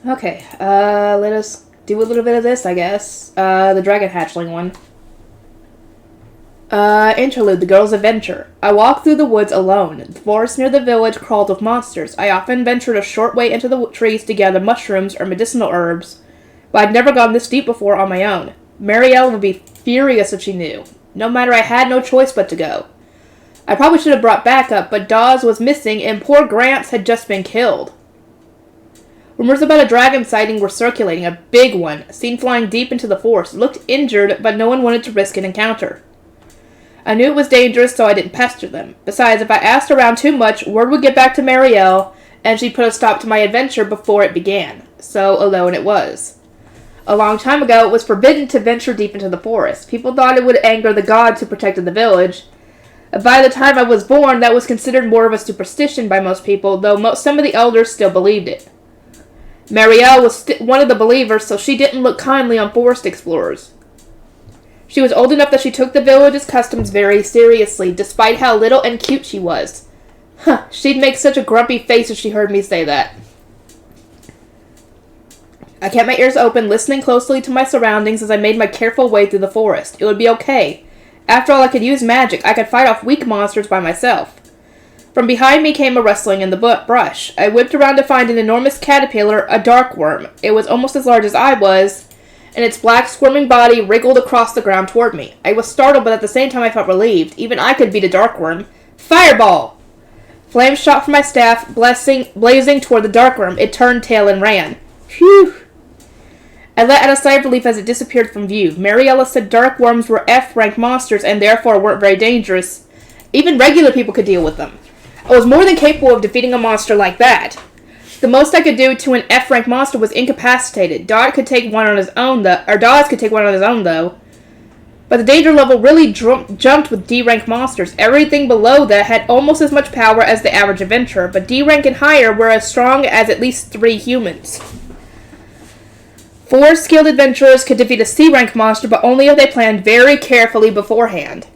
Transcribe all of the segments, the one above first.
Okay, let us do a little bit of this, I guess. The Dragon Hatchling one. Interlude, the girl's adventure. I walked through the woods alone. The forest near the village crawled with monsters. I often ventured a short way into the trees to gather mushrooms or medicinal herbs, but I'd never gone this deep before on my own. Marielle would be furious if she knew. No matter, I had no choice but to go. I probably should have brought backup, but Dawes was missing and poor Gramps had just been killed. Rumors about a dragon sighting were circulating, a big one, seen flying deep into the forest. It looked injured, but no one wanted to risk an encounter. I knew it was dangerous, so I didn't pester them. Besides, if I asked around too much, word would get back to Marielle, and she'd put a stop to my adventure before it began. So alone it was. A long time ago, it was forbidden to venture deep into the forest. People thought it would anger the gods who protected the village. By the time I was born, that was considered more of a superstition by most people, though some of the elders still believed it. Marielle was one of the believers, so she didn't look kindly on forest explorers. She was old enough that she took the village's customs very seriously, despite how little and cute she was. She'd make such a grumpy face if she heard me say that. I kept my ears open, listening closely to my surroundings as I made my careful way through the forest. It would be okay. After all, I could use magic. I could fight off weak monsters by myself. From behind me came a rustling in the brush. I whipped around to find an enormous caterpillar, a dark worm. It was almost as large as I was, and its black squirming body wriggled across the ground toward me. I was startled, but at the same time I felt relieved. Even I could beat a dark worm. Fireball! Flames shot from my staff, blazing toward the dark worm. It turned tail and ran. Phew! I let out a sigh of relief as it disappeared from view. Mariella said dark worms were F-rank monsters and therefore weren't very dangerous. Even regular people could deal with them. I was more than capable of defeating a monster like that. The most I could do to an F-rank monster was incapacitated. Dawes could take one on his own, though. But the danger level really jumped with D-rank monsters. Everything below that had almost as much power as the average adventurer, but D-rank and higher were as strong as at least 3 humans. 4 skilled adventurers could defeat a C-rank monster, but only if they planned very carefully beforehand.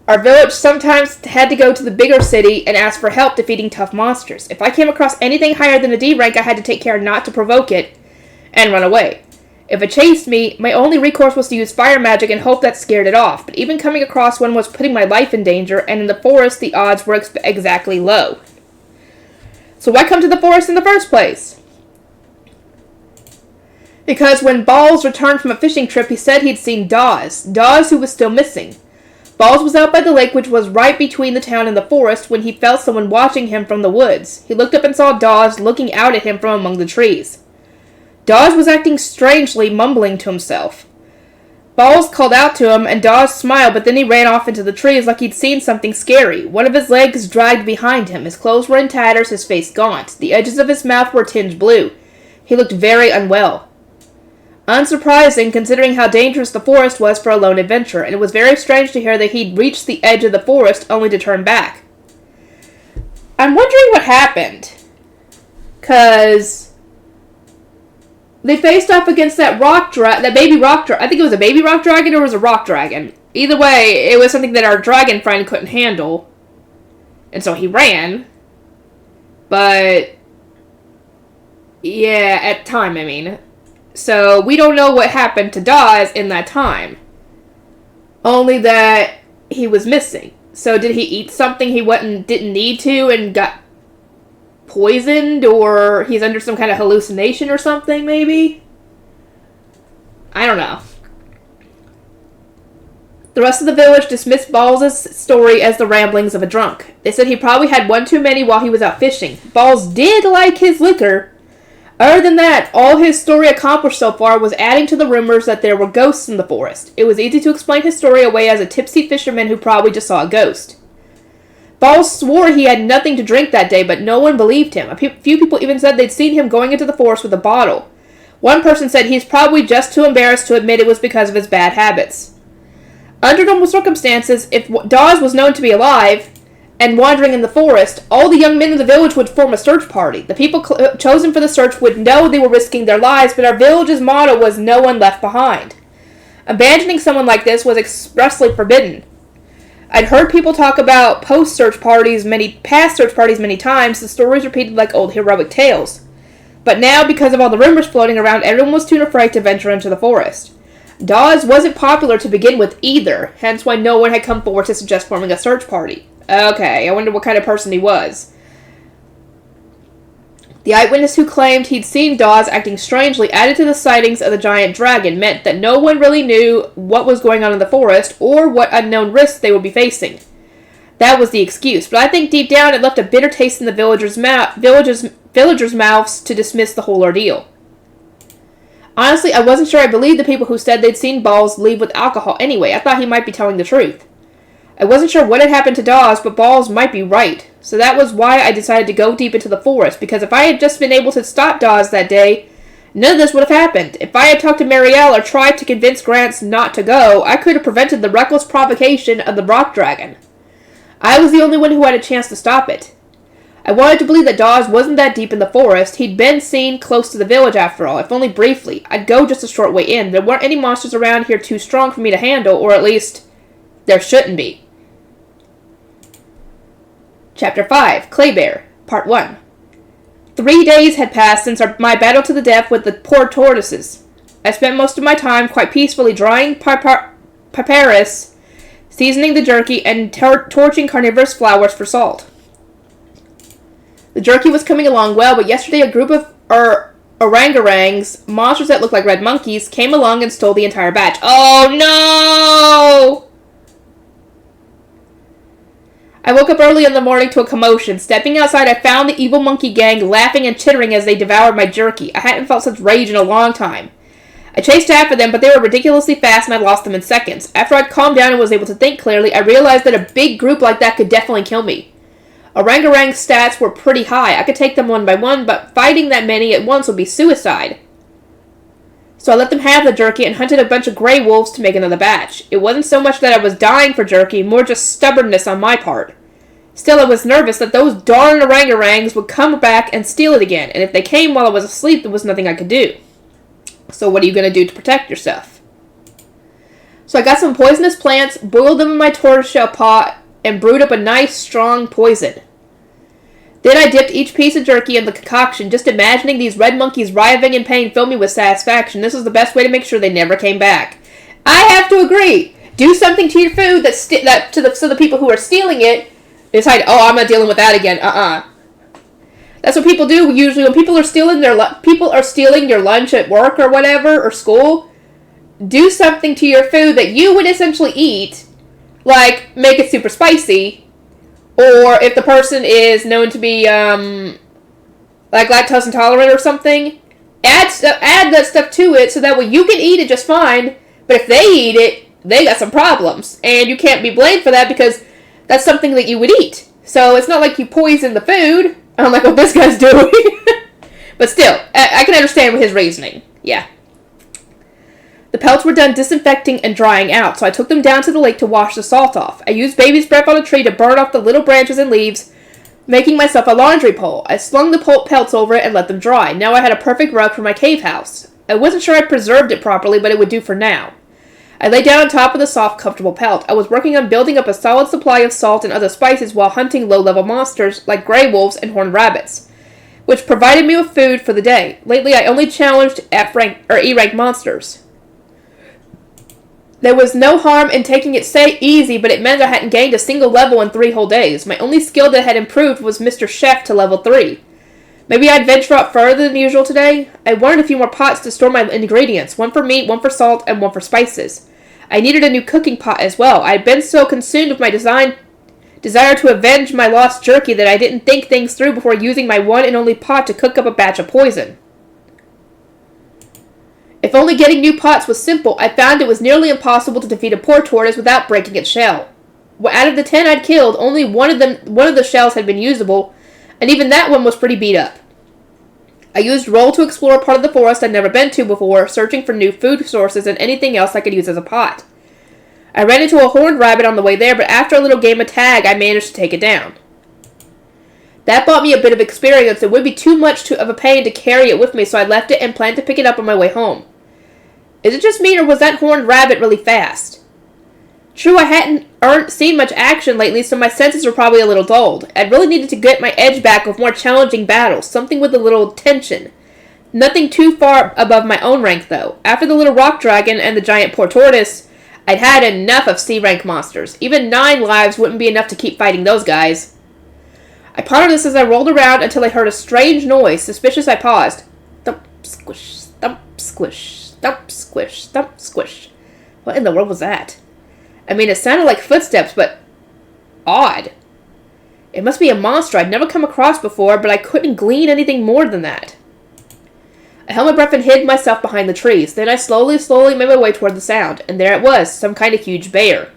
Our village sometimes had to go to the bigger city and ask for help defeating tough monsters. If I came across anything higher than a D rank, I had to take care not to provoke it and run away. If it chased me, my only recourse was to use fire magic and hope that scared it off, but even coming across one was putting my life in danger, and in the forest the odds were exactly low. So why come to the forest in the first place? Because when Balls returned from a fishing trip, he said he'd seen Dawes who was still missing. Balls was out by the lake, which was right between the town and the forest, when he felt someone watching him from the woods. He looked up and saw Dawes looking out at him from among the trees. Dawes was acting strangely, mumbling to himself. Balls called out to him, and Dawes smiled, but then he ran off into the trees like he'd seen something scary. One of his legs dragged behind him. His clothes were in tatters, his face gaunt. The edges of his mouth were tinged blue. He looked very unwell. Unsurprising, considering how dangerous the forest was for a lone adventurer, and it was very strange to hear that he'd reached the edge of the forest only to turn back. I'm wondering what happened. 'Cause they faced off against that baby rock dragon. I think it was a baby rock dragon or it was a rock dragon. Either way, it was something that our dragon friend couldn't handle. And so he ran. But yeah, at time, I mean. So, we don't know what happened to Dawes in that time. Only that he was missing. So, did he eat something he didn't need to and got poisoned? Or he's under some kind of hallucination or something, maybe? I don't know. The rest of the village dismissed Balls' story as the ramblings of a drunk. They said he probably had one too many while he was out fishing. Balls did like his liquor. Other than that, all his story accomplished so far was adding to the rumors that there were ghosts in the forest. It was easy to explain his story away as a tipsy fisherman who probably just saw a ghost. Balls swore he had nothing to drink that day, but no one believed him. A few people even said they'd seen him going into the forest with a bottle. One person said he's probably just too embarrassed to admit it was because of his bad habits. Under normal circumstances, if Dawes was known to be alive and wandering in the forest, all the young men in the village would form a search party. The people chosen for the search would know they were risking their lives, but our village's motto was no one left behind. Abandoning someone like this was expressly forbidden. I'd heard people talk about past search parties many times, the stories repeated like old heroic tales. But now, because of all the rumors floating around, everyone was too afraid to venture into the forest. Dawes wasn't popular to begin with either, hence why no one had come forward to suggest forming a search party. Okay, I wonder what kind of person he was. The eyewitness who claimed he'd seen Dawes acting strangely added to the sightings of the giant dragon meant that no one really knew what was going on in the forest or what unknown risks they would be facing. That was the excuse, but I think deep down it left a bitter taste in the villagers' mouths to dismiss the whole ordeal. Honestly, I wasn't sure I believed the people who said they'd seen Balls leave with alcohol anyway. I thought he might be telling the truth. I wasn't sure what had happened to Dawes, but Balls might be right. So that was why I decided to go deep into the forest, because if I had just been able to stop Dawes that day, none of this would have happened. If I had talked to Marielle or tried to convince Grants not to go, I could have prevented the reckless provocation of the rock dragon. I was the only one who had a chance to stop it. I wanted to believe that Dawes wasn't that deep in the forest. He'd been seen close to the village after all, if only briefly. I'd go just a short way in. There weren't any monsters around here too strong for me to handle, or at least, there shouldn't be. Chapter 5, Claybear, Part 1. 3 days had passed since my battle to the death with the poor tortoises. I spent most of my time quite peacefully drying papyrus, seasoning the jerky, and torching carnivorous flowers for salt. The jerky was coming along well, but yesterday a group of orangutangs, monsters that looked like red monkeys, came along and stole the entire batch. Oh no! I woke up early in the morning to a commotion. Stepping outside, I found the evil monkey gang laughing and chittering as they devoured my jerky. I hadn't felt such rage in a long time. I chased after them, but they were ridiculously fast and I lost them in seconds. After I'd calmed down and was able to think clearly, I realized that a big group like that could definitely kill me. Orangutan's stats were pretty high. I could take them one by one, but fighting that many at once would be suicide. So I let them have the jerky and hunted a bunch of gray wolves to make another batch. It wasn't so much that I was dying for jerky, more just stubbornness on my part. Still, I was nervous that those darn orangutans would come back and steal it again, and if they came while I was asleep, there was nothing I could do. So what are you going to do to protect yourself? So I got some poisonous plants, boiled them in my tortoiseshell pot, and brewed up a nice, strong poison. Then I dipped each piece of jerky in the concoction. Just imagining these red monkeys writhing in pain filled me with satisfaction. This was the best way to make sure they never came back. I have to agree. Do something to your food so the people who are stealing it decide, oh, I'm not dealing with that again. That's what people do usually when people are stealing your lunch at work or whatever or school. Do something to your food that you would essentially eat, like make it super spicy. Or if the person is known to be, like lactose intolerant or something, add that stuff to it so that way you can eat it just fine. But if they eat it, they got some problems. And you can't be blamed for that because that's something that you would eat. So it's not like you poison the food. Unlike what this guy's doing. But still, I can understand his reasoning. Yeah. The pelts were done disinfecting and drying out, so I took them down to the lake to wash the salt off. I used baby's breath on a tree to burn off the little branches and leaves, making myself a laundry pole. I slung the pelts over it and let them dry. Now I had a perfect rug for my cave house. I wasn't sure I preserved it properly, but it would do for now. I lay down on top of the soft, comfortable pelt. I was working on building up a solid supply of salt and other spices while hunting low-level monsters like gray wolves and horned rabbits, which provided me with food for the day. Lately, I only challenged E-rank monsters. There was no harm in taking it easy, but it meant I hadn't gained a single level in 3 whole days. My only skill that had improved was Mr. Chef to level 3. Maybe I'd venture out further than usual today. I wanted a few more pots to store my ingredients, one for meat, one for salt, and one for spices. I needed a new cooking pot as well. I had been so consumed with my desire to avenge my lost jerky that I didn't think things through before using my one and only pot to cook up a batch of poison. If only getting new pots was simple, I found it was nearly impossible to defeat a poor tortoise without breaking its shell. Out of the 10 I'd killed, only one of the shells had been usable, and even that one was pretty beat up. I used Roll to explore a part of the forest I'd never been to before, searching for new food sources and anything else I could use as a pot. I ran into a horned rabbit on the way there, but after a little game of tag, I managed to take it down. That bought me a bit of experience. It would be too much of a pain to carry it with me, so I left it and planned to pick it up on my way home. Is it just me, or was that horned rabbit really fast? True, I hadn't seen much action lately, so my senses were probably a little dulled. I really needed to get my edge back with more challenging battles, something with a little tension. Nothing too far above my own rank, though. After the little rock dragon and the giant poor tortoise, I'd had enough of C-rank monsters. Even 9 lives wouldn't be enough to keep fighting those guys. I pondered this as I rolled around until I heard a strange noise. Suspicious, I paused. Thump, squish, thump, squish, thump, squish, thump, squish. What in the world was that? I mean, it sounded like footsteps, but odd. It must be a monster I'd never come across before, but I couldn't glean anything more than that. I held my breath and hid myself behind the trees. Then I slowly made my way toward the sound, and there it was, some kind of huge bear.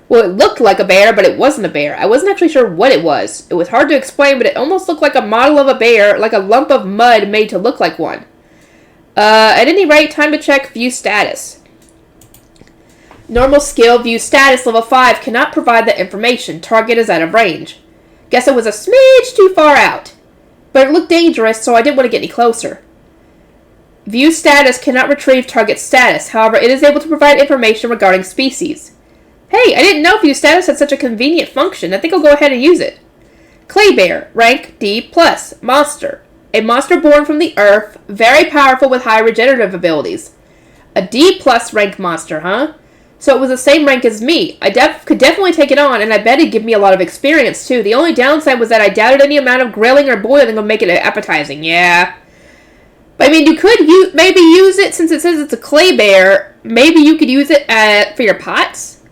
Well, it looked like a bear, but it wasn't a bear. I wasn't actually sure what it was. It was hard to explain, but it almost looked like a model of a bear, like a lump of mud made to look like one. At any rate, time to check view status. Normal skill, view status, level 5, cannot provide that information. Target is out of range. Guess it was a smidge too far out. But it looked dangerous, so I didn't want to get any closer. View status cannot retrieve target status. However, it is able to provide information regarding species. Hey, I didn't know view status had such a convenient function. I think I'll go ahead and use it. Clay bear, rank D+, monster. A monster born from the earth, very powerful with high regenerative abilities. A D+ rank monster, huh? So it was the same rank as me. I could definitely take it on, and I bet it'd give me a lot of experience, too. The only downside was that I doubted any amount of grilling or boiling would make it appetizing. Yeah. But, I mean, you could maybe use it, since it says it's a clay bear. Maybe you could use it for your pots?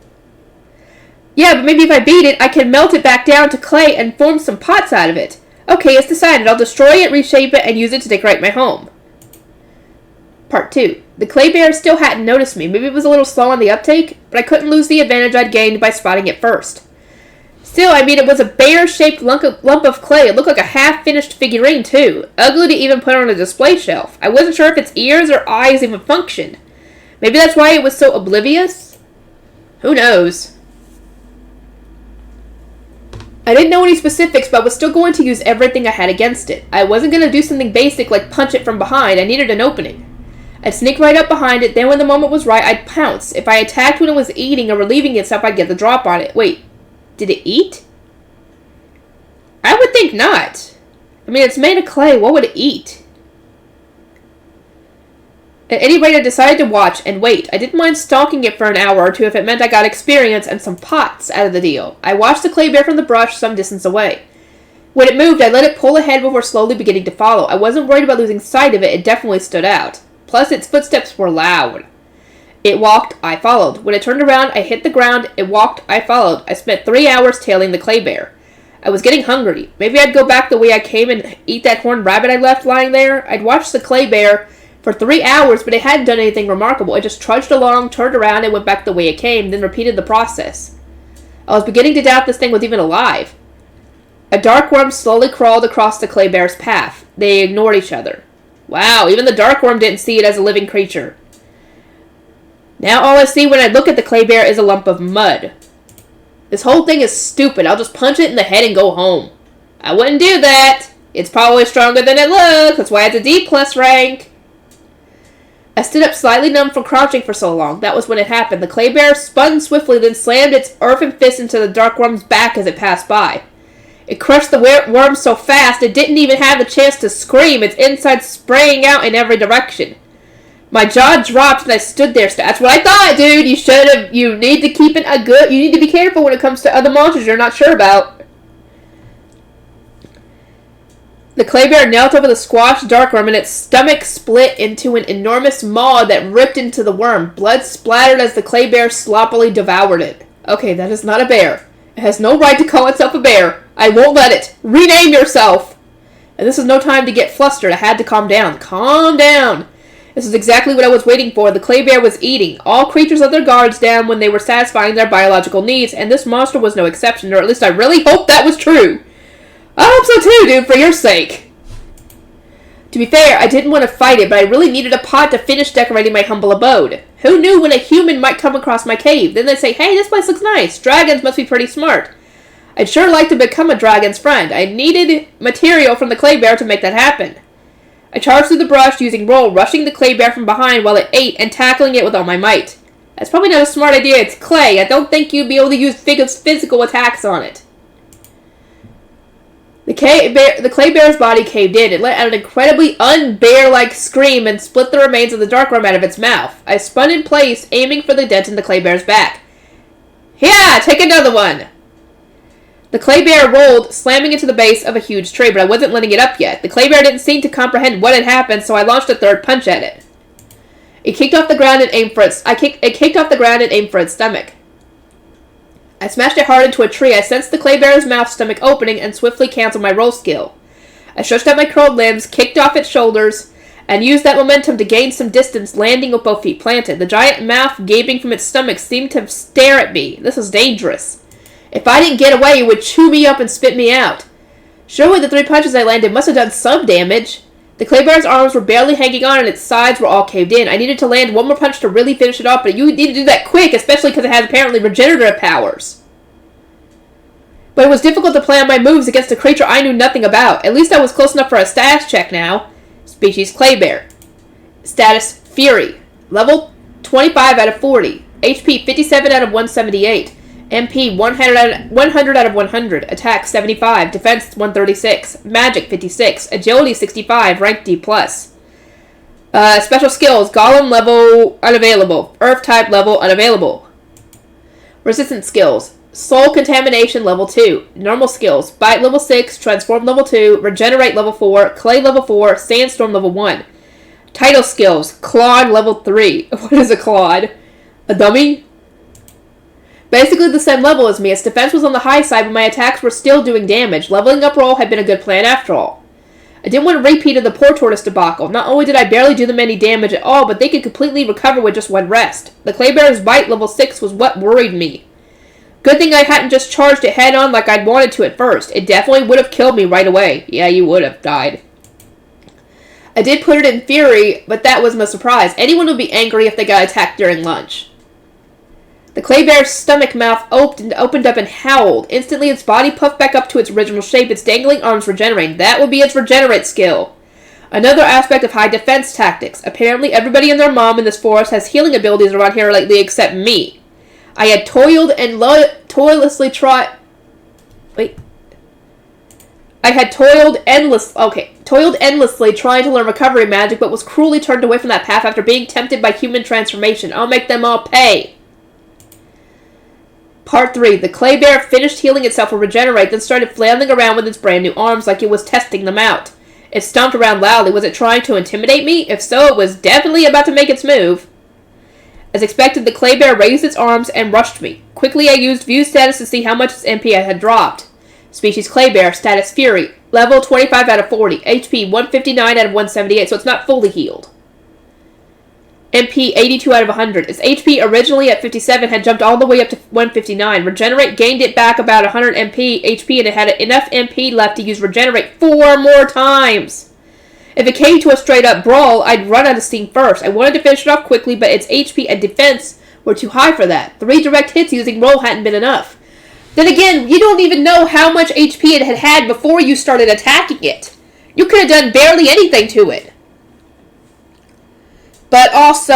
Yeah, but maybe if I beat it, I can melt it back down to clay and form some pots out of it. Okay, it's decided. I'll destroy it, reshape it, and use it to decorate my home. Part 2. The clay bear still hadn't noticed me. Maybe it was a little slow on the uptake, but I couldn't lose the advantage I'd gained by spotting it first. Still, I mean, it was a bear-shaped lump of clay. It looked like a half-finished figurine, too. Ugly to even put on a display shelf. I wasn't sure if its ears or eyes even functioned. Maybe that's why it was so oblivious? Who knows? I didn't know any specifics, but was still going to use everything I had against it. I wasn't going to do something basic like punch it from behind. I needed an opening. I'd sneak right up behind it, then when the moment was right, I'd pounce. If I attacked when it was eating or relieving itself, I'd get the drop on it. Wait, did it eat? I would think not. I mean, it's made of clay. What would it eat? At any rate, I decided to watch and wait. I didn't mind stalking it for an hour or two if it meant I got experience and some pots out of the deal. I watched the clay bear from the brush some distance away. When it moved, I let it pull ahead before slowly beginning to follow. I wasn't worried about losing sight of it. It definitely stood out. Plus, its footsteps were loud. It walked, I followed. When it turned around, I hit the ground. It walked, I followed. I spent 3 hours tailing the clay bear. I was getting hungry. Maybe I'd go back the way I came and eat that horned rabbit I left lying there. I'd watched the clay bear for 3 hours, but it hadn't done anything remarkable. It just trudged along, turned around, and went back the way it came, then repeated the process. I was beginning to doubt this thing was even alive. A dark worm slowly crawled across the clay bear's path. They ignored each other. Wow, even the dark worm didn't see it as a living creature. Now all I see when I look at the clay bear is a lump of mud. This whole thing is stupid. I'll just punch it in the head and go home. I wouldn't do that. It's probably stronger than it looks. That's why it's a D+ rank. I stood up slightly numb from crouching for so long. That was when it happened. The clay bear spun swiftly, then slammed its earthen fist into the dark worm's back as it passed by. It crushed the worm so fast it didn't even have the chance to scream, its insides spraying out in every direction. My jaw dropped and I stood there. That's what I thought, dude. You need to keep you need to be careful when it comes to other monsters you're not sure about. The clay bear knelt over the squashed dark worm and its stomach split into an enormous maw that ripped into the worm. Blood splattered as the clay bear sloppily devoured it. Okay, that is not a bear. It has no right to call itself a bear. I won't let it. Rename yourself! And this is no time to get flustered. I had to calm down. Calm down! This is exactly what I was waiting for. The clay bear was eating. All creatures let their guards down when they were satisfying their biological needs, and this monster was no exception, or at least I really hope that was true. I hope so too, dude, for your sake. To be fair, I didn't want to fight it, but I really needed a pot to finish decorating my humble abode. Who knew when a human might come across my cave? Then they'd say, hey, this place looks nice. Dragons must be pretty smart. I'd sure like to become a dragon's friend. I needed material from the clay bear to make that happen. I charged through the brush using roll, rushing the clay bear from behind while it ate and tackling it with all my might. That's probably not a smart idea. It's clay. I don't think you'd be able to use physical attacks on it. The clay bear's body caved in. It let out an incredibly unbear-like scream and split the remains of the dark worm out of its mouth. I spun in place, aiming for the dent in the clay bear's back. Yeah, take another one! The clay bear rolled, slamming into the base of a huge tree, but I wasn't letting it up yet. The clay bear didn't seem to comprehend what had happened, so I launched a third punch at it. It kicked off the ground and aimed for its stomach. I smashed it hard into a tree. I sensed the clay bear's mouth stomach opening and swiftly canceled my roll skill. I stretched out my curled limbs, kicked off its shoulders, and used that momentum to gain some distance, landing with both feet planted. The giant mouth gaping from its stomach seemed to stare at me. This was dangerous. If I didn't get away, it would chew me up and spit me out. Surely the 3 punches I landed must have done some damage. The clay bear's arms were barely hanging on and its sides were all caved in. I needed to land one more punch to really finish it off, but you need to do that quick, especially because it has apparently regenerative powers. But it was difficult to plan my moves against a creature I knew nothing about. At least I was close enough for a status check now. Species clay bear. Status Fury. Level 25 out of 40. HP 57 out of 178. MP 100 out of 100. Attack 75. Defense 136. Magic 56. Agility 65. Rank D+. Special skills. Golem level unavailable. Earth type level unavailable. Resistance skills. Soul Contamination level 2. Normal skills. Bite level 6. Transform level 2. Regenerate level 4. Clay level 4. Sandstorm level 1. Title skills. Claude level 3. What is a Claude? A dummy? Basically the same level as me. Its defense was on the high side, but my attacks were still doing damage. Leveling up roll had been a good plan after all. I didn't want a repeat of the poor tortoise debacle. Not only did I barely do them any damage at all, but they could completely recover with just one rest. The clay bear's bite level 6 was what worried me. Good thing I hadn't just charged it head on like I'd wanted to at first. It definitely would have killed me right away. Yeah, you would have died. I did put it in fury, but that was no surprise. Anyone would be angry if they got attacked during lunch. The clay bear's stomach mouth opened up and howled. Instantly, its body puffed back up to its original shape, its dangling arms regenerating. That would be its regenerate skill. Another aspect of high defense tactics. Apparently, everybody and their mom in this forest has healing abilities around here lately except me. I had toiled endlessly trying to learn recovery magic, but was cruelly turned away from that path after being tempted by human transformation. I'll make them all pay. Part 3. The clay bear finished healing itself with regenerate, then started flailing around with its brand new arms like it was testing them out. It stomped around loudly. Was it trying to intimidate me? If so, it was definitely about to make its move. As expected, the clay bear raised its arms and rushed me. Quickly, I used view status to see how much its MP I had dropped. Species clay bear, status fury, level 25 out of 40, HP 159 out of 178, so it's not fully healed. MP 82 out of 100. Its HP, originally at 57, had jumped all the way up to 159. Regenerate gained it back about 100 HP, and it had enough MP left to use Regenerate 4 more times. If it came to a straight-up brawl, I'd run out of steam first. I wanted to finish it off quickly, but its HP and defense were too high for that. 3 direct hits using roll hadn't been enough. Then again, you don't even know how much HP it had before you started attacking it. You could have done barely anything to it. But also,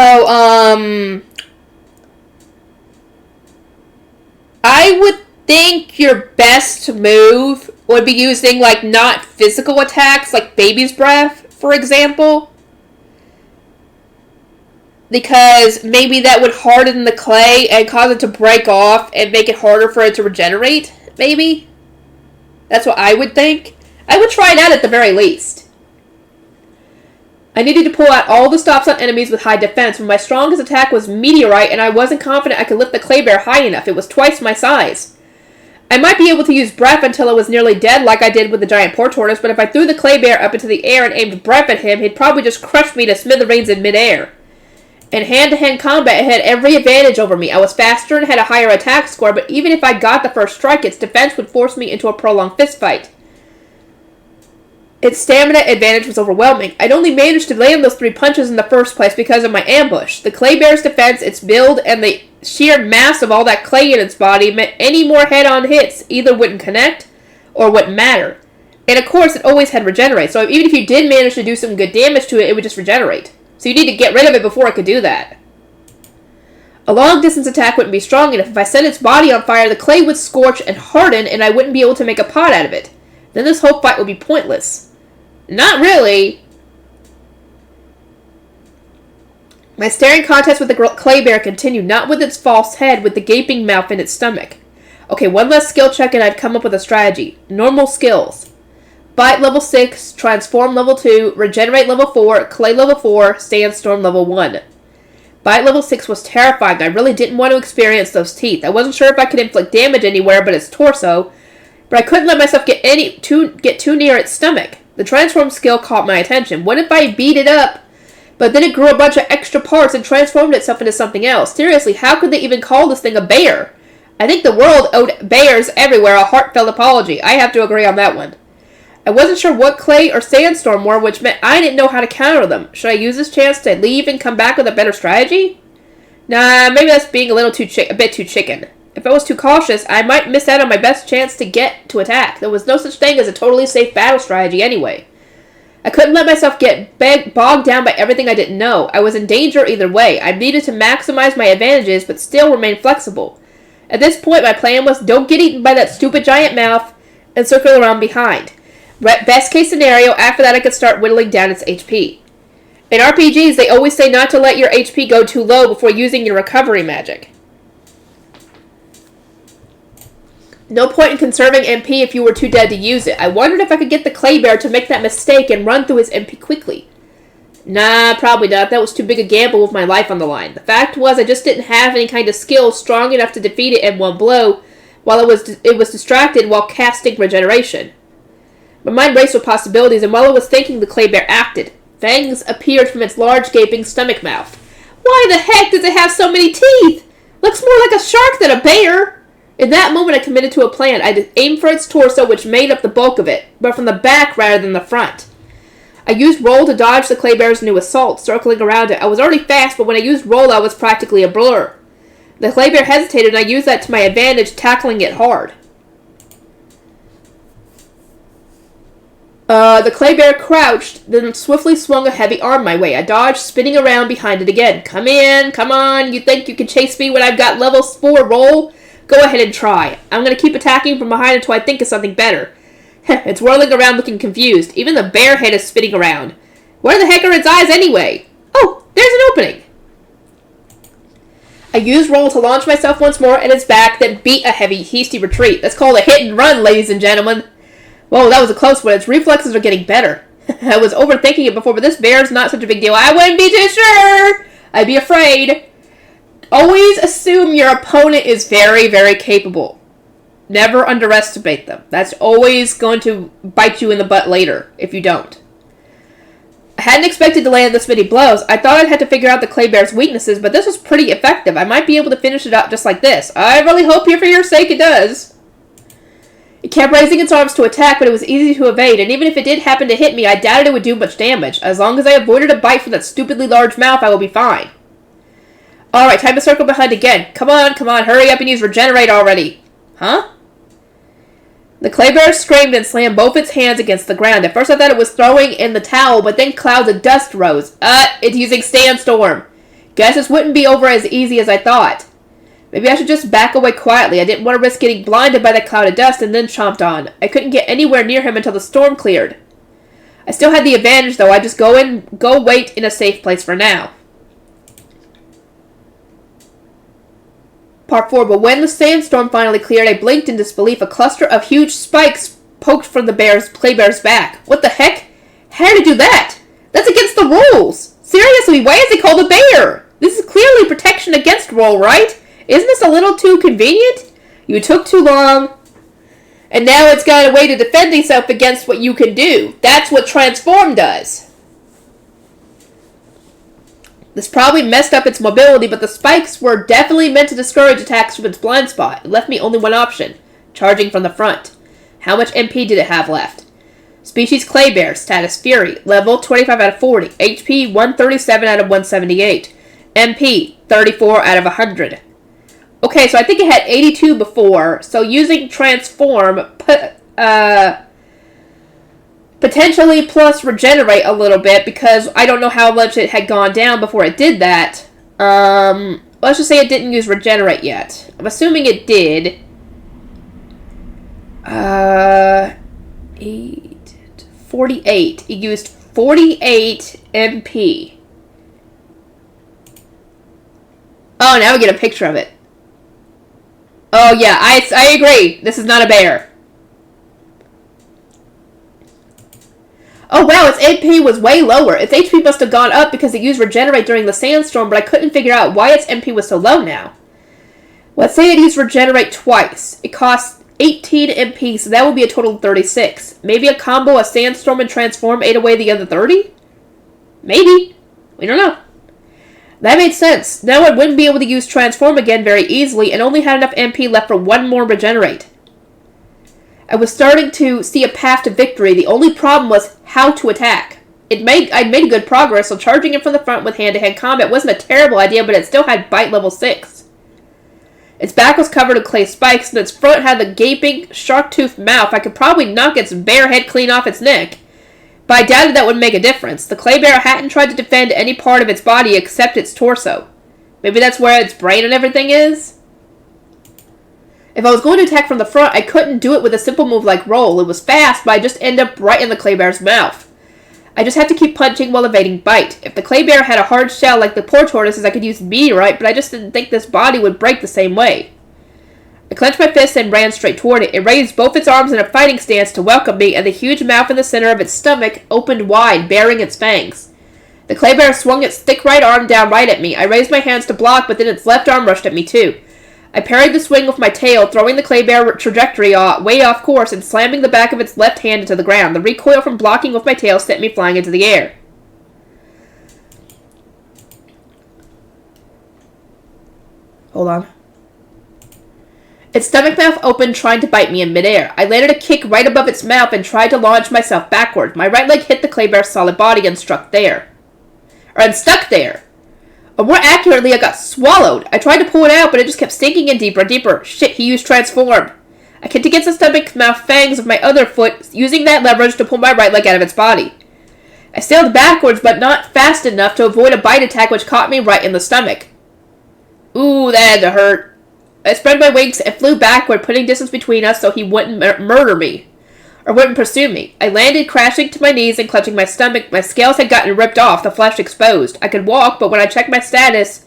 I would think your best move would be using, like, not physical attacks, like baby's breath, for example. Because maybe that would harden the clay and cause it to break off and make it harder for it to regenerate, maybe? That's what I would think. I would try it out at the very least. I needed to pull out all the stops on enemies with high defense, but my strongest attack was Meteorite, and I wasn't confident I could lift the clay bear high enough. It was twice my size. I might be able to use breath until it was nearly dead like I did with the giant poor tortoise, but if I threw the clay bear up into the air and aimed breath at him, he'd probably just crush me to smithereens in midair. In hand-to-hand combat, it had every advantage over me. I was faster and had a higher attack score, but even if I got the first strike, its defense would force me into a prolonged fistfight. Its stamina advantage was overwhelming. I'd only managed to land those 3 punches in the first place because of my ambush. The clay bear's defense, its build, and the sheer mass of all that clay in its body meant any more head-on hits either wouldn't connect or wouldn't matter. And of course, it always had regenerate, so even if you did manage to do some good damage to it, it would just regenerate. So you need to get rid of it before it could do that. A long-distance attack wouldn't be strong enough. If I set its body on fire, the clay would scorch and harden, and I wouldn't be able to make a pot out of it. Then this whole fight would be pointless. Not really. My staring contest with the clay bear continued, not with its false head, with the gaping mouth in its stomach. Okay, one less skill check and I'd come up with a strategy. Normal skills. Bite level 6, Transform level 2, Regenerate level 4, Clay level 4, Sandstorm level 1. Bite level 6 was terrifying. I really didn't want to experience those teeth. I wasn't sure if I could inflict damage anywhere but its torso, but I couldn't let myself get too near its stomach. The Transform skill caught my attention. What if I beat it up, but then it grew a bunch of extra parts and transformed itself into something else? Seriously, how could they even call this thing a bear? I think the world owed bears everywhere a heartfelt apology. I have to agree on that one. I wasn't sure what Clay or Sandstorm were, which meant I didn't know how to counter them. Should I use this chance to leave and come back with a better strategy? Nah, maybe that's being a bit too chicken. If I was too cautious, I might miss out on my best chance to get to attack. There was no such thing as a totally safe battle strategy anyway. I couldn't let myself get bogged down by everything I didn't know. I was in danger either way. I needed to maximize my advantages, but still remain flexible. At this point, my plan was don't get eaten by that stupid giant mouth and circle around behind. Best case scenario, after that I could start whittling down its HP. In RPGs, they always say not to let your HP go too low before using your recovery magic. No point in conserving MP if you were too dead to use it. I wondered if I could get the clay bear to make that mistake and run through his MP quickly. Nah, probably not. That was too big a gamble with my life on the line. The fact was I just didn't have any kind of skill strong enough to defeat it in one blow while it was distracted while casting regeneration. My mind raced with possibilities, and while I was thinking, the clay bear acted. Fangs appeared from its large gaping stomach mouth. Why the heck does it have so many teeth? Looks more like a shark than a bear. In that moment, I committed to a plan. I aimed for its torso, which made up the bulk of it, but from the back rather than the front. I used roll to dodge the clay bear's new assault, circling around it. I was already fast, but when I used roll, I was practically a blur. The clay bear hesitated, and I used that to my advantage, tackling it hard. The clay bear crouched, then swiftly swung a heavy arm my way. I dodged, spinning around behind it again. Come in, come on, you think you can chase me when I've got level 4 roll? Go ahead and try. I'm going to keep attacking from behind until I think of something better. It's whirling around looking confused. Even the bear head is spinning around. Where the heck are its eyes anyway? Oh, there's an opening. I used roll to launch myself once more at its back, then beat a hasty retreat. That's called a hit and run, ladies and gentlemen. Whoa, that was a close one. Its reflexes are getting better. I was overthinking it before, but this bear's not such a big deal. I wouldn't be too sure. I'd be afraid. Always assume your opponent is very, very capable. Never underestimate them. That's always going to bite you in the butt later if you don't. I hadn't expected to land this many blows. I thought I'd have to figure out the clay bear's weaknesses, but this was pretty effective. I might be able to finish it up just like this. I really hope here for your sake it does. It kept raising its arms to attack, but it was easy to evade, and even if it did happen to hit me, I doubted it would do much damage. As long as I avoided a bite from that stupidly large mouth, I will be fine. Alright, time to circle behind again. Come on, hurry up and use regenerate already. Huh? The clay bear screamed and slammed both its hands against the ground. At first I thought it was throwing in the towel, but then clouds of dust rose. It's using Sandstorm. Guess this wouldn't be over as easy as I thought. Maybe I should just back away quietly. I didn't want to risk getting blinded by that cloud of dust and then chomped on. I couldn't get anywhere near him until the storm cleared. I still had the advantage, though. I just go wait in a safe place for now. Part 4. But when the sandstorm finally cleared, I blinked in disbelief. A cluster of huge spikes poked from the clay bear's back. What the heck? How did it do that? That's against the rules. Seriously, why is it called a bear? This is clearly protection against roll, right? Isn't this a little too convenient? You took too long, and now it's got a way to defend itself against what you can do. That's what Transform does. This probably messed up its mobility, but the spikes were definitely meant to discourage attacks from its blind spot. It left me only one option, charging from the front. How much MP did it have left? Species Clay Bear, status Fury, level 25 out of 40, HP 137 out of 178, MP 34 out of 100. Okay, so I think it had 82 before, so using Transform, potentially plus Regenerate a little bit, because I don't know how much it had gone down before it did that. Let's just say it didn't use Regenerate yet. I'm assuming it did. 48. It used 48 MP. Oh, now we get a picture of it. Oh, yeah, I agree. This is not a bear. Oh, wow, its MP was way lower. Its HP must have gone up because it used Regenerate during the sandstorm, but I couldn't figure out why its MP was so low now. Let's say it used Regenerate twice. It costs 18 MP, so that would be a total of 36. Maybe a combo of Sandstorm and Transform ate away the other 30? Maybe. We don't know. That made sense. Now I wouldn't be able to use Transform again very easily and only had enough MP left for one more Regenerate. I was starting to see a path to victory. The only problem was how to attack. I'd made good progress, so charging it from the front with hand-to-hand combat wasn't a terrible idea, but it still had bite level 6. Its back was covered in clay spikes, and its front had the gaping, shark-toothed mouth. I could probably knock its bare head clean off its neck, but I doubted that would make a difference. The clay bear hadn't tried to defend any part of its body except its torso. Maybe that's where its brain and everything is? If I was going to attack from the front, I couldn't do it with a simple move like roll. It was fast, but I just end up right in the clay bear's mouth. I just have to keep punching while evading bite. If the clay bear had a hard shell like the poor tortoises, I could use meteorite, but I just didn't think this body would break the same way. I clenched my fists and ran straight toward it. It raised both its arms in a fighting stance to welcome me, and the huge mouth in the center of its stomach opened wide, baring its fangs. The clay bear swung its thick right arm down right at me. I raised my hands to block, but then its left arm rushed at me too. I parried the swing with my tail, throwing the clay bear trajectory way off course and slamming the back of its left hand into the ground. The recoil from blocking with my tail sent me flying into the air. Hold on. Its stomach mouth opened, trying to bite me in midair. I landed a kick right above its mouth and tried to launch myself backward. My right leg hit the clay bear's solid body and stuck there. Or more accurately, I got swallowed. I tried to pull it out, but it just kept sinking in deeper and deeper. Shit, he used Transform. I kicked against the stomach mouth fangs of my other foot, using that leverage to pull my right leg out of its body. I sailed backwards, but not fast enough to avoid a bite attack which caught me right in the stomach. Ooh, that had to hurt. I spread my wings and flew backward, putting distance between us so he wouldn't murder me. Or wouldn't pursue me. I landed, crashing to my knees and clutching my stomach. My scales had gotten ripped off, the flesh exposed. I could walk, but when I checked my status,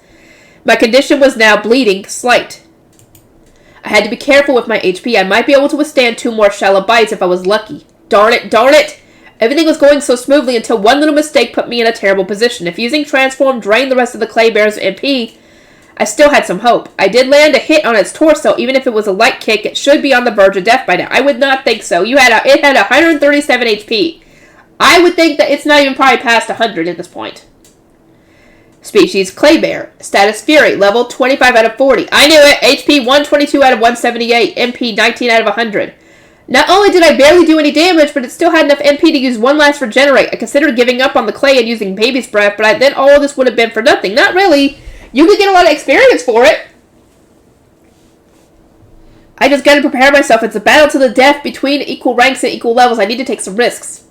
my condition was now bleeding, slight. I had to be careful with my HP. I might be able to withstand 2 more shallow bites if I was lucky. Darn it! Everything was going so smoothly until one little mistake put me in a terrible position. If using Transform drained the rest of the clay bear's MP, I still had some hope. I did land a hit on its torso. Even if it was a light kick, it should be on the verge of death by now. I would not think so. It had 137 HP. I would think that it's not even probably past 100 at this point. Species, clay bear. Status, fury. Level, 25 out of 40. I knew it. HP, 122 out of 178. MP, 19 out of 100. Not only did I barely do any damage, but it still had enough MP to use one last regenerate. I considered giving up on the clay and using baby's breath, but then all of this would have been for nothing. Not really. You could get a lot of experience for it. I just gotta prepare myself. It's a battle to the death between equal ranks and equal levels. I need to take some risks.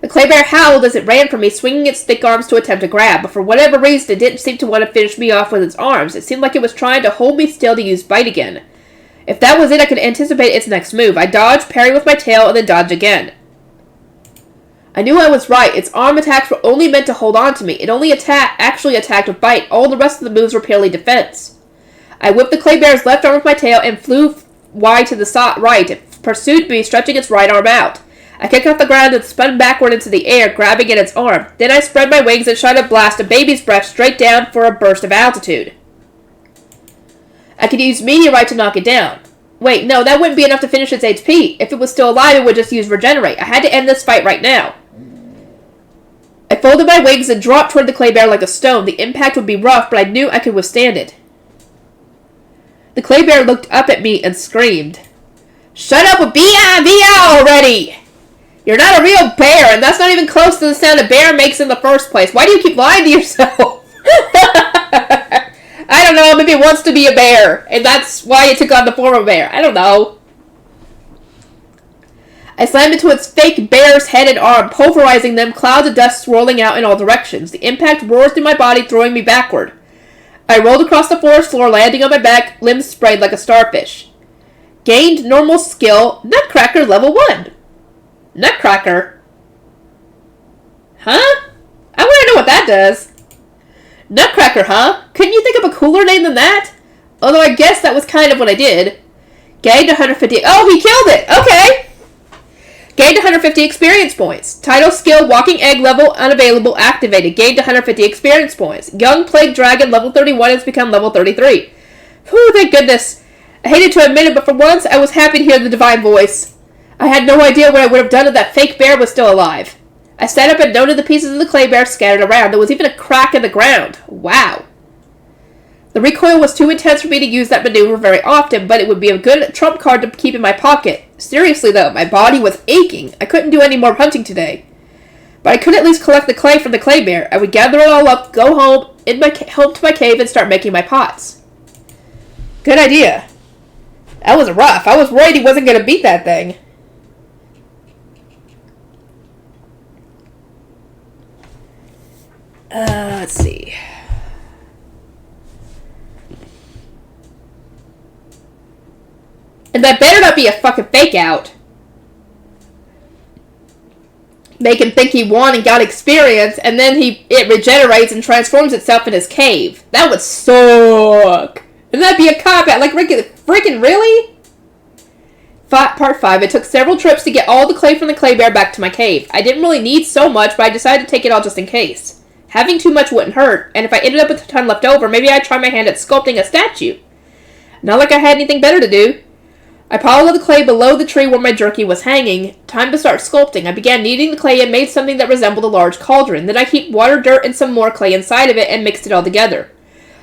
The clay bear howled as it ran from me, swinging its thick arms to attempt to grab, but for whatever reason, it didn't seem to want to finish me off with its arms. It seemed like it was trying to hold me still to use bite again. If that was it, I could anticipate its next move. I dodged, parried with my tail, and then dodged again. I knew I was right. Its arm attacks were only meant to hold on to me. It only actually attacked with bite. All the rest of the moves were purely defense. I whipped the clay bear's left arm with my tail and flew wide to the right. It pursued me, stretching its right arm out. I kicked off the ground and spun backward into the air, grabbing at its arm. Then I spread my wings and shot a blast of baby's breath straight down for a burst of altitude. I could use meteorite to knock it down. Wait, no, that wouldn't be enough to finish its HP. If it was still alive, it would just use regenerate. I had to end this fight right now. I folded my wings and dropped toward the clay bear like a stone. The impact would be rough, but I knew I could withstand it. The clay bear looked up at me and screamed, "Shut up with B.I. already! You're not a real bear, and that's not even close to the sound a bear makes in the first place. Why do you keep lying to yourself?" I don't know, maybe it wants to be a bear, and that's why it took on the form of a bear. I don't know. I slammed into its fake bear's head and arm, pulverizing them, clouds of dust swirling out in all directions. The impact roared through my body, throwing me backward. I rolled across the forest floor, landing on my back, limbs sprayed like a starfish. Gained normal skill, Nutcracker level 1. Nutcracker? Huh? I want to know what that does. Nutcracker, huh? Couldn't you think of a cooler name than that? Although I guess that was kind of what I did. Gained 150... Oh, he killed it! Okay! Gained 150 experience points. Title skill, walking egg level, unavailable, activated. Gained 150 experience points. Young plague dragon, level 31, has become level 33. Whew, thank goodness. I hated to admit it, but for once, I was happy to hear the divine voice. I had no idea what I would have done if that fake bear was still alive. I sat up and noted the pieces of the clay bear scattered around. There was even a crack in the ground. Wow. The recoil was too intense for me to use that maneuver very often, but it would be a good trump card to keep in my pocket. Seriously, though, my body was aching. I couldn't do any more hunting today. But I could at least collect the clay from the clay bear. I would gather it all up, go home to my cave, and start making my pots. Good idea. That was rough. I was worried he wasn't going to beat that thing. Let's see. And that better not be a fucking fake out. Make him think he won and got experience, and then it regenerates and transforms itself in his cave. That would suck. And that'd be a cop-out. Like, freaking really? Part 5. It took several trips to get all the clay from the clay bear back to my cave. I didn't really need so much, but I decided to take it all just in case. Having too much wouldn't hurt, and if I ended up with a ton left over, maybe I'd try my hand at sculpting a statue. Not like I had anything better to do. I piled the clay below the tree where my jerky was hanging. Time to start sculpting. I began kneading the clay and made something that resembled a large cauldron. Then I heaped water, dirt, and some more clay inside of it and mixed it all together.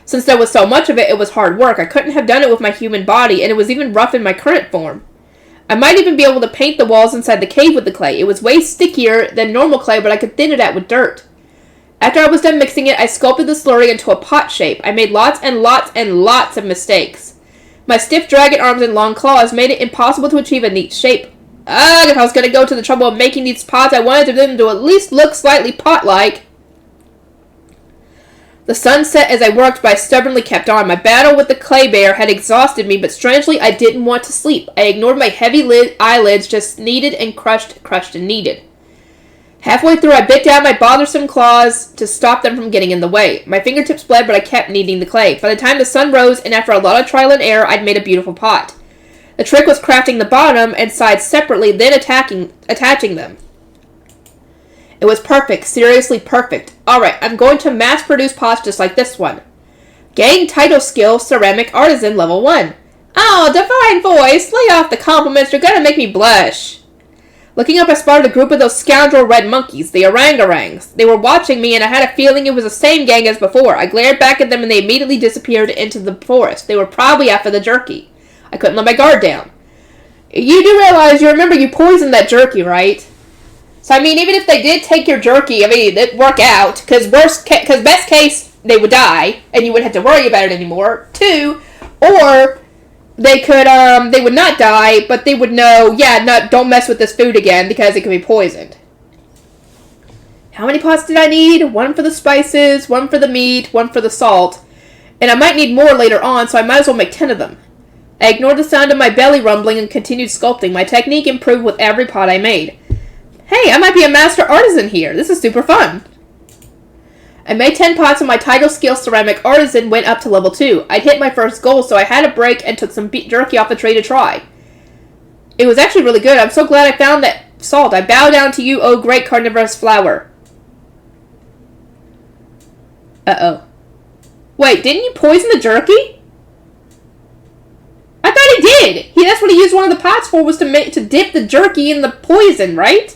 Since there was so much of it, it was hard work. I couldn't have done it with my human body, and it was even rough in my current form. I might even be able to paint the walls inside the cave with the clay. It was way stickier than normal clay, but I could thin it out with dirt. After I was done mixing it, I sculpted the slurry into a pot shape. I made lots and lots and lots of mistakes. My stiff dragon arms and long claws made it impossible to achieve a neat shape. Ugh, if I was going to go to the trouble of making these pots, I wanted them to at least look slightly pot-like. The sun set as I worked, but I stubbornly kept on. My battle with the clay bear had exhausted me, but strangely, I didn't want to sleep. I ignored my heavy eyelids, just kneaded and crushed and kneaded. Halfway through, I bit down my bothersome claws to stop them from getting in the way. My fingertips bled, but I kept kneading the clay. By the time the sun rose, and after a lot of trial and error, I'd made a beautiful pot. The trick was crafting the bottom and sides separately, then attaching them. It was perfect, seriously perfect. Alright, I'm going to mass-produce pots just like this one. Gain title skill, ceramic artisan, level 1. Oh, divine voice, lay off the compliments, you're gonna make me blush. Looking up, I spotted a group of those scoundrel red monkeys, the orangutangs. They were watching me, and I had a feeling it was the same gang as before. I glared back at them, and they immediately disappeared into the forest. They were probably after the jerky. I couldn't let my guard down. You do realize, you remember you poisoned that jerky, right? So, I mean, even if they did take your jerky, I mean, it'd work out. Because best case, they would die, and you wouldn't have to worry about it anymore. 2, or they would not die, but they would know, don't mess with this food again because it could be poisoned. How many pots did I need? 1 for the spices, 1 for the meat, 1 for the salt. And I might need more later on, so I might as well make 10 of them. I ignored the sound of my belly rumbling and continued sculpting. My technique improved with every pot I made. Hey, I might be a master artisan here. This is super fun. I made 10 pots and my title skill ceramic artisan went up to level 2. I'd hit my first goal, so I had a break and took some jerky off the tray to try. It was actually really good. I'm so glad I found that salt. I bow down to you, oh great carnivorous flower. Uh-oh. Wait, didn't you poison the jerky? I thought he did! That's what he used one of the pots for, was to dip the jerky in the poison, right?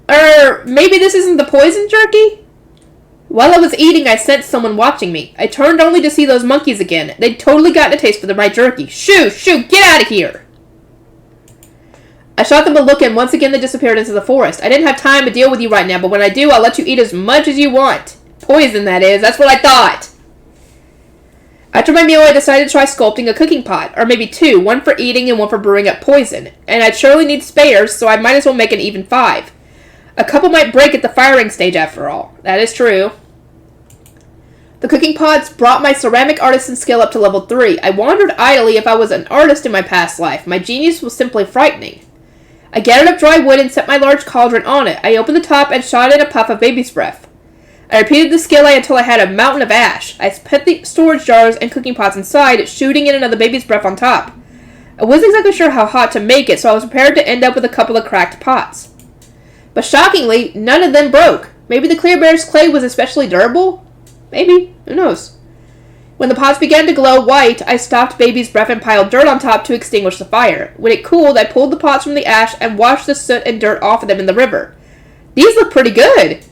Or maybe this isn't the poison jerky? While I was eating, I sensed someone watching me. I turned only to see those monkeys again. They'd totally gotten a taste for the right jerky. Shoo! Get out of here! I shot them a look, and once again they disappeared into the forest. I didn't have time to deal with you right now, but when I do, I'll let you eat as much as you want. Poison, that is. That's what I thought. After my meal, I decided to try sculpting a cooking pot, or maybe 2, 1 for eating and 1 for brewing up poison. And I'd surely need spares, so I might as well make an even 5. A couple might break at the firing stage after all. That is true. The cooking pots brought my ceramic artisan skill up to level 3. I wondered idly if I was an artist in my past life. My genius was simply frightening. I gathered up dry wood and set my large cauldron on it. I opened the top and shot in a puff of baby's breath. I repeated the skill until I had a mountain of ash. I put the storage jars and cooking pots inside, shooting in another baby's breath on top. I wasn't exactly sure how hot to make it, so I was prepared to end up with a couple of cracked pots. But shockingly, none of them broke. Maybe the Clear Bear's clay was especially durable? Maybe. Who knows? When the pots began to glow white, I stopped baby's breath and piled dirt on top to extinguish the fire. When it cooled, I pulled the pots from the ash and washed the soot and dirt off of them in the river. These look pretty good.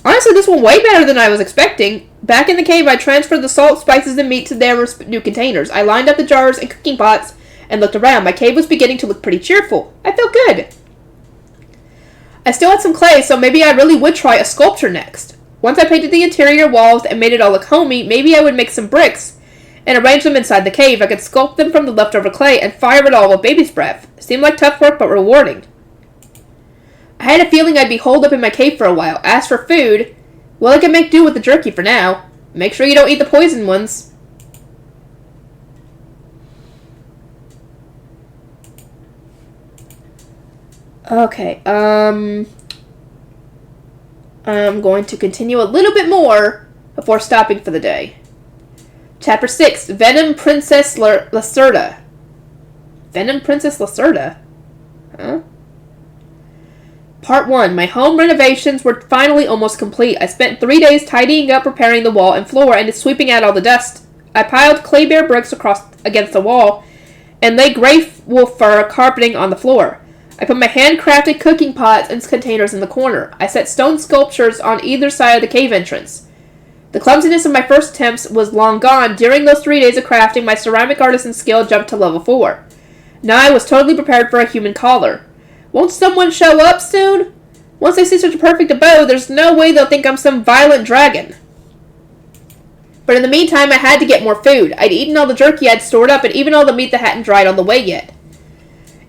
Honestly, this one way better than I was expecting. Back in the cave, I transferred the salt, spices, and meat to their new containers. I lined up the jars and cooking pots and looked around. My cave was beginning to look pretty cheerful. I felt good. I still had some clay, so maybe I really would try a sculpture next. Once I painted the interior walls and made it all look homey, maybe I would make some bricks and arrange them inside the cave. I could sculpt them from the leftover clay and fire it all with baby's breath. It seemed like tough work, but rewarding. I had a feeling I'd be holed up in my cave for a while. As for food, well, I can make do with the jerky for now. Make sure you don't eat the poison ones. Okay, I'm going to continue a little bit more before stopping for the day. Chapter 6, Venom Princess Lacerda. Venom Princess Lacerda? Huh? Part 1. My home renovations were finally almost complete. I spent 3 days tidying up, repairing the wall and floor, and sweeping out all the dust. I piled clay bear bricks against the wall, and laid gray wolf fur carpeting on the floor. I put my handcrafted cooking pots and containers in the corner. I set stone sculptures on either side of the cave entrance. The clumsiness of my first attempts was long gone. During those 3 days of crafting, my ceramic artisan skill jumped to level 4. Now I was totally prepared for a human collar. Won't someone show up soon? Once they see such a perfect abode, there's no way they'll think I'm some violent dragon. But in the meantime, I had to get more food. I'd eaten all the jerky I'd stored up, and even all the meat that hadn't dried on the way yet.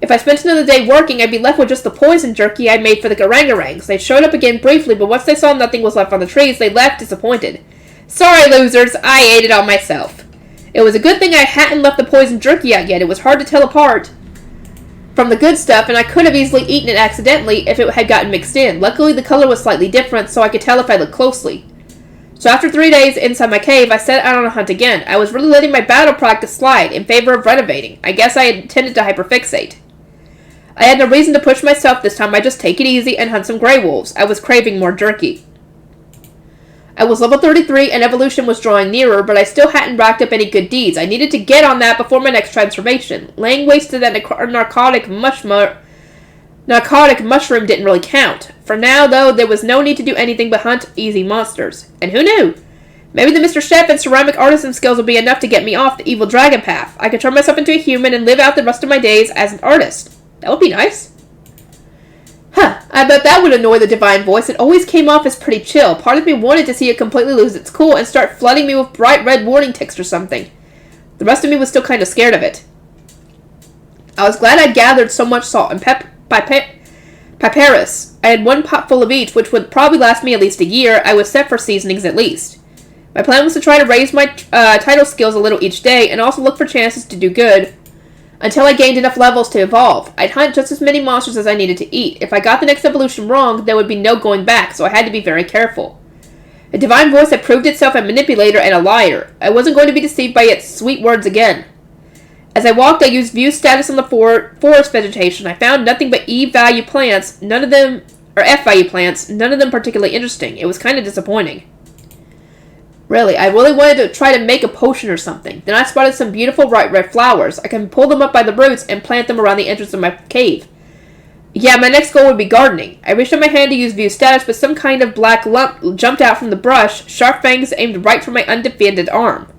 If I spent another day working, I'd be left with just the poison jerky I'd made for the garangarangs. They showed up again briefly, but once they saw nothing was left on the trees, they left disappointed. Sorry, losers, I ate it all myself. It was a good thing I hadn't left the poison jerky out yet. It was hard to tell apart from the good stuff, and I could have easily eaten it accidentally if it had gotten mixed in. Luckily, the color was slightly different, so I could tell if I looked closely. So after 3 days inside my cave, I set out on a hunt again. I was really letting my battle practice slide in favor of renovating. I guess I intended to hyperfixate. I had no reason to push myself this time. I just take it easy and hunt some gray wolves. I was craving more jerky. I was level 33 and evolution was drawing nearer, but I still hadn't racked up any good deeds. I needed to get on that before my next transformation. Laying waste to that narcotic mushroom didn't really count. For now, though, there was no need to do anything but hunt easy monsters. And who knew? Maybe the Mr. Chef and ceramic artisan skills would be enough to get me off the evil dragon path. I could turn myself into a human and live out the rest of my days as an artist. That would be nice. I bet that would annoy the divine voice. It always came off as pretty chill. Part of me wanted to see it completely lose its cool and start flooding me with bright red warning text or something. The rest of me was still kind of scared of it. I was glad I'd gathered so much salt and papyrus. I had 1 pot full of each, which would probably last me at least a year. I was set for seasonings at least. My plan was to try to raise my title skills a little each day and also look for chances to do good until I gained enough levels to evolve. I'd hunt just as many monsters as I needed to eat. If I got the next evolution wrong, there would be no going back, so I had to be very careful. A divine voice had proved itself a manipulator and a liar. I wasn't going to be deceived by its sweet words again. As I walked, I used view status on the forest vegetation. I found nothing but E-value plants, F-value plants, none of them particularly interesting. It was kind of disappointing. Really, I really wanted to try to make a potion or something. Then I spotted some beautiful bright red flowers. I can pull them up by the roots and plant them around the entrance of my cave. Yeah, my next goal would be gardening. I reached out my hand to use view status, but some kind of black lump jumped out from the brush, sharp fangs aimed right for my undefended arm.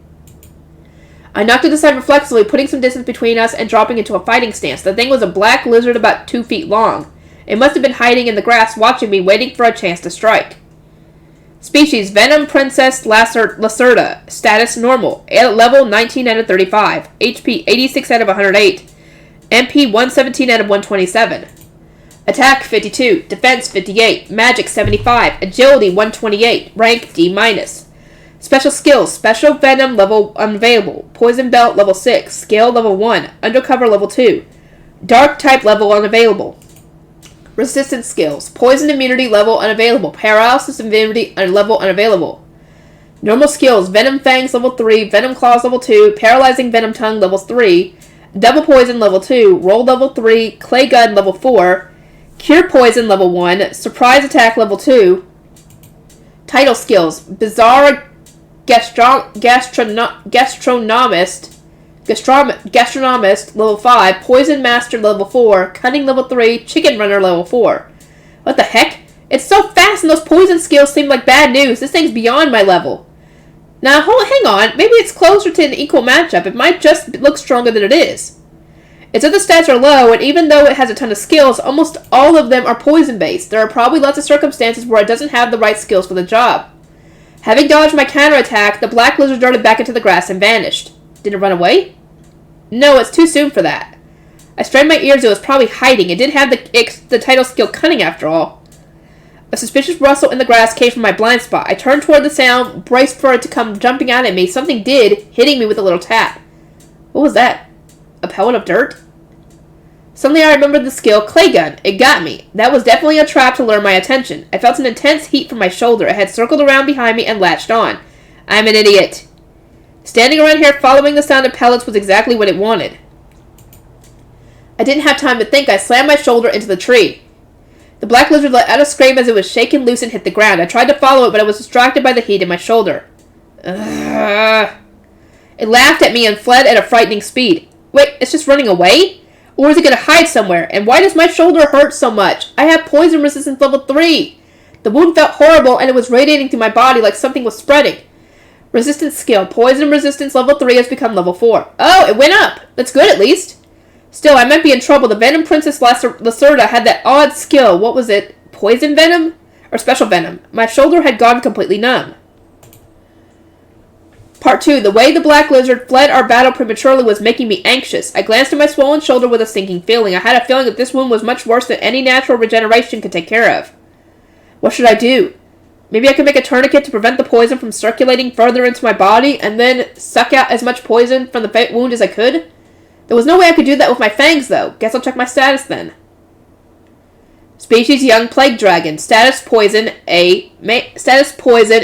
I knocked it aside reflexively, putting some distance between us and dropping into a fighting stance. The thing was a black lizard about 2 feet long. It must have been hiding in the grass, watching me, waiting for a chance to strike. Species, Venom Princess Lacerda. Status, normal. Level, 19 out of 35. HP, 86 out of 108. MP, 117 out of 127. Attack, 52. Defense, 58. Magic, 75. Agility, 128. Rank, D-. Special skills, Special Venom, level unavailable. Poison Belt, level 6. Scale, level 1. Undercover, level 2. Dark type, level unavailable. Resistance skills. Poison immunity level unavailable. Paralysis immunity level unavailable. Normal skills. Venom Fangs level 3. Venom Claws level 2. Paralyzing Venom Tongue level 3. Double Poison level 2. Roll level 3. Clay Gun level 4. Cure Poison level 1. Surprise Attack level 2. Title skills. Bizarre Gastronomist level 5. Poison Master level 4. Cunning level 3. Chicken Runner level 4. What the heck? It's so fast and those poison skills seem like bad news. This thing's beyond my level. Now, hang on. Maybe it's closer to an equal matchup. It might just look stronger than it is. Its other stats are low, and even though it has a ton of skills, almost all of them are poison-based. There are probably lots of circumstances where it doesn't have the right skills for the job. Having dodged my counterattack, the black lizard darted back into the grass and vanished. Did it run away? No, it's too soon for that. I strained my ears. It was probably hiding. It didn't have the title skill Cunning after all. A suspicious rustle in the grass came from my blind spot. I turned toward the sound, braced for it to come jumping out at me. Something did, hitting me with a little tap. What was that? A pellet of dirt? Suddenly I remembered the skill Clay Gun. It got me. That was definitely a trap to lure my attention. I felt an intense heat from my shoulder. It had circled around behind me and latched on. I'm an idiot. Standing around here following the sound of pellets was exactly what it wanted. I didn't have time to think. I slammed my shoulder into the tree. The black lizard let out a scream as it was shaken loose and hit the ground. I tried to follow it, but I was distracted by the heat in my shoulder. Ugh. It laughed at me and fled at a frightening speed. Wait, it's just running away? Or is it going to hide somewhere? And why does my shoulder hurt so much? I have poison resistance level 3. The wound felt horrible and it was radiating through my body like something was spreading. Resistance skill. Poison resistance level 3 has become level 4. Oh, it went up. That's good at least. Still, I might be in trouble. The Venom Princess Lacerda had that odd skill. What was it? Poison Venom? Or Special Venom? My shoulder had gone completely numb. Part 2. The way the black lizard fled our battle prematurely was making me anxious. I glanced at my swollen shoulder with a sinking feeling. I had a feeling that this wound was much worse than any natural regeneration could take care of. What should I do? Maybe I could make a tourniquet to prevent the poison from circulating further into my body and then suck out as much poison from the wound as I could? There was no way I could do that with my fangs, though. Guess I'll check my status then. Species Young Plague Dragon. Status Poison A. Status Poison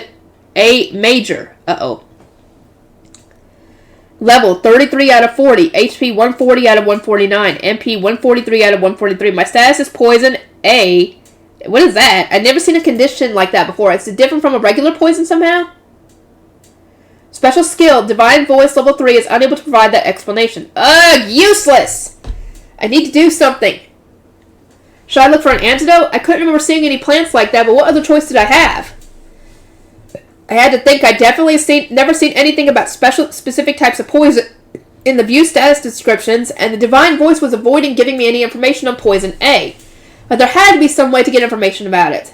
A Major. Uh-oh. Level 33 out of 40. HP 140 out of 149. MP 143 out of 143. My status is Poison A. What is that? I've never seen a condition like that before. Is it different from a regular poison somehow? Special skill, Divine Voice level 3 is unable to provide that explanation. Ugh, useless! I need to do something. Should I look for an antidote? I couldn't remember seeing any plants like that, but what other choice did I have? I had to think. I definitely never seen anything about specific types of poison in the view status descriptions, and the Divine Voice was avoiding giving me any information on Poison A. But there had to be some way to get information about it.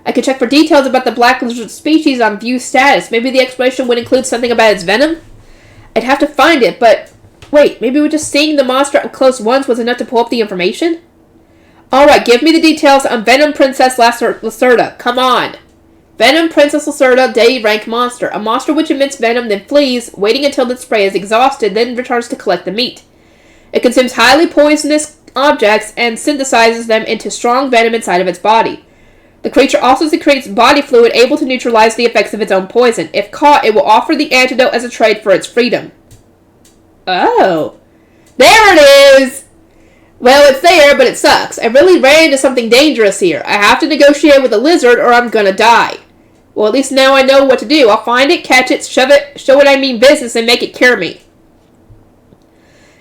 I could check for details about the black lizard species on view status. Maybe the explanation would include something about its venom? I'd have to find it, but wait, maybe just seeing the monster up close once was enough to pull up the information? Alright, give me the details on Venom Princess Lacerda. Come on. Venom Princess Lacerda, day rank monster. A monster which emits venom, then flees, waiting until its prey is exhausted, then returns to collect the meat. It consumes highly poisonous objects and synthesizes them into strong venom inside of its body. The creature also secretes body fluid able to neutralize the effects of its own poison. If caught, it will offer the antidote as a trade for its freedom. Oh. There it is! Well, it's there, but it sucks. I really ran into something dangerous here. I have to negotiate with a lizard or I'm gonna die. Well, at least now I know what to do. I'll find it, catch it, shove it, show it I mean business, and make it cure me.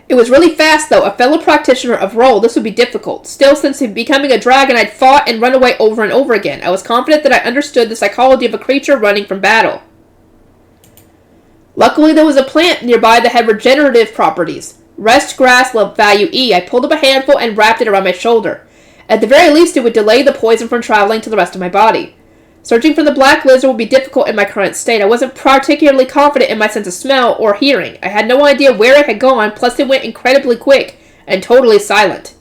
It was really fast, though. A fellow practitioner of role, this would be difficult. Still, since becoming a dragon, I'd fought and run away over and over again. I was confident that I understood the psychology of a creature running from battle. Luckily, there was a plant nearby that had regenerative properties. Rest grass, value E. I pulled up a handful and wrapped it around my shoulder. At the very least, it would delay the poison from traveling to the rest of my body. Searching for the black lizard would be difficult in my current state. I wasn't particularly confident in my sense of smell or hearing. I had no idea where it had gone, plus it went incredibly quick and totally silent.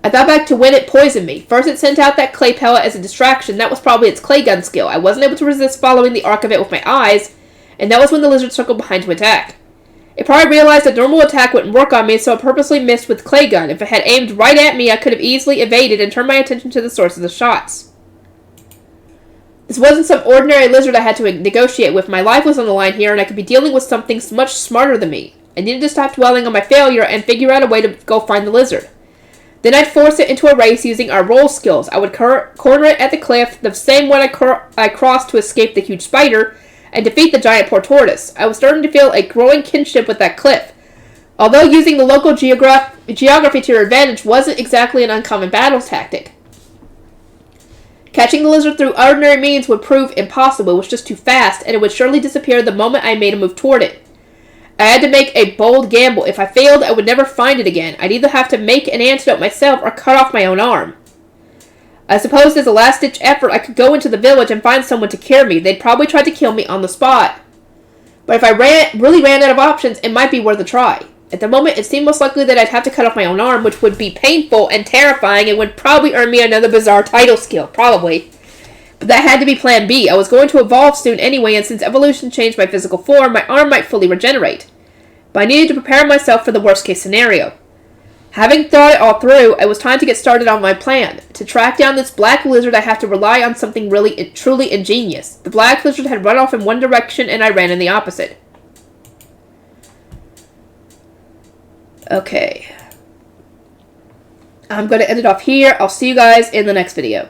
I thought back to when it poisoned me. First it sent out that clay pellet as a distraction. That was probably its clay gun skill. I wasn't able to resist following the arc of it with my eyes, and that was when the lizard circled behind to attack. It probably realized a normal attack wouldn't work on me, so it purposely missed with clay gun. If it had aimed right at me, I could have easily evaded and turned my attention to the source of the shots. This wasn't some ordinary lizard I had to negotiate with. My life was on the line here, and I could be dealing with something much smarter than me. I needed to stop dwelling on my failure and figure out a way to go find the lizard. Then I'd force it into a race using our roll skills. I would corner it at the cliff, the same one I crossed to escape the huge spider, and defeat the giant poor tortoise. I was starting to feel a growing kinship with that cliff. Although using the local geography to your advantage wasn't exactly an uncommon battle tactic. Catching the lizard through ordinary means would prove impossible. It was just too fast, and it would surely disappear the moment I made a move toward it. I had to make a bold gamble. If I failed, I would never find it again. I'd either have to make an antidote myself or cut off my own arm. I suppose as a last-ditch effort, I could go into the village and find someone to cure me. They'd probably try to kill me on the spot. But if I really ran out of options, it might be worth a try. At the moment, it seemed most likely that I'd have to cut off my own arm, which would be painful and terrifying and would probably earn me another bizarre title skill. Probably. But that had to be plan B. I was going to evolve soon anyway, and since evolution changed my physical form, my arm might fully regenerate. But I needed to prepare myself for the worst-case scenario. Having thought it all through, it was time to get started on my plan. To track down this black lizard, I have to rely on something truly ingenious. The black lizard had run off in one direction, and I ran in the opposite. Okay. I'm going to end it off here. I'll see you guys in the next video.